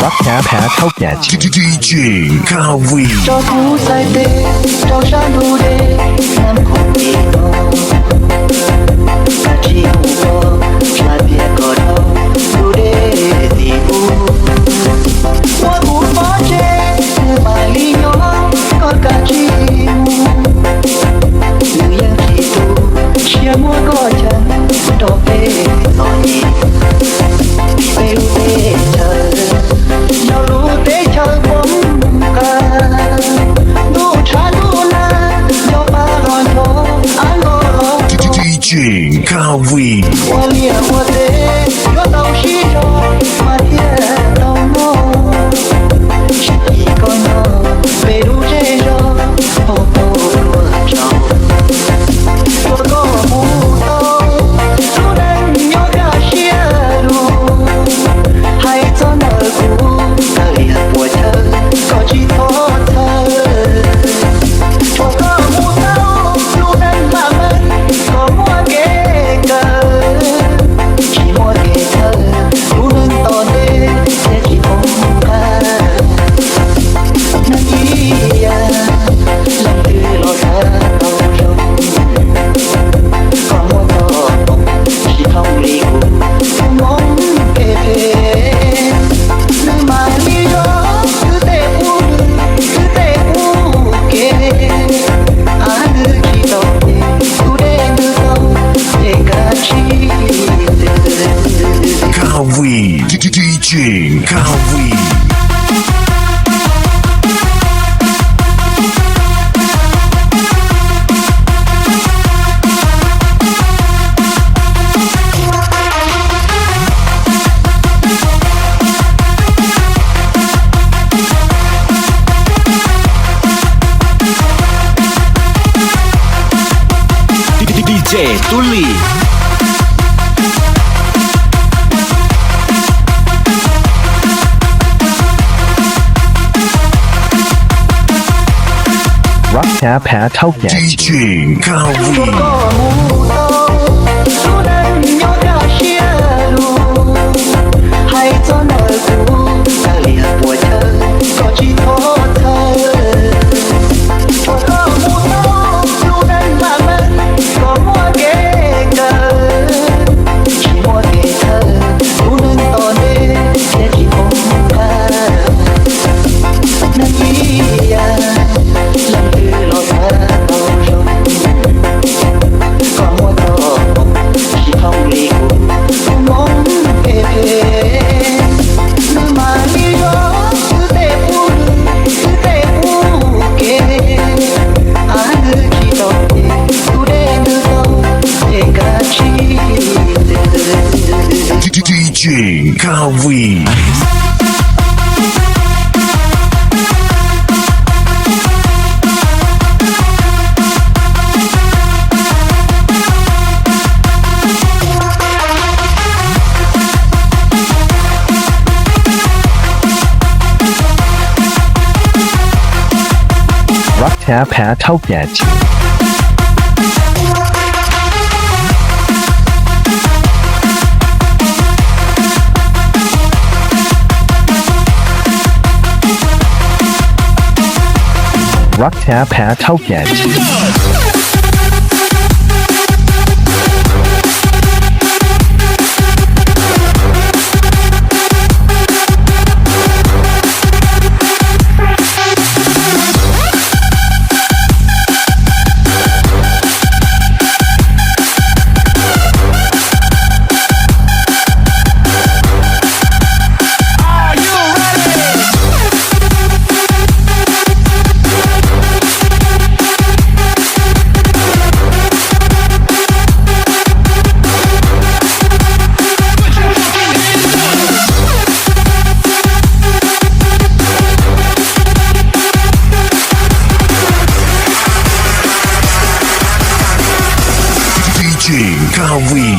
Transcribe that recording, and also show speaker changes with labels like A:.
A: รักแท้แพ้เท่าแก่จริง
B: DJQHAVVIS
C: 照顾在地，朝山路的南空地方，那起不过，山别个头，路的地步。我不发觉，买里牛，个个起舞，女人起舞，切莫个chân，都被造诣，被路被车，要路被车风干。
B: DJQHAVVIS
C: 我练我的，我都是着，马天都弄，是一个呢，被路这着，跑跑路着，我个木头，路人有点斜路，还在那股，那里我车，高起头头，我个木头，路人慢慢，个莫给个，起莫给他，路人到底也起风干，那一呀，冷的老山头上，个莫到东，西头里古，梦给陪，那马里着，是得不是得不给，俺的起到的，路的路到，这个起的。
B: DJQHAVVIS
A: DJ ตุลีรักแท้แพ้เท่าแก่จริง
B: DJQHAVVIS
A: รักแท้แพ้เท่าแก่จริงรักแท้แพ้เท่าแก่จริง
B: DJQHAVVIS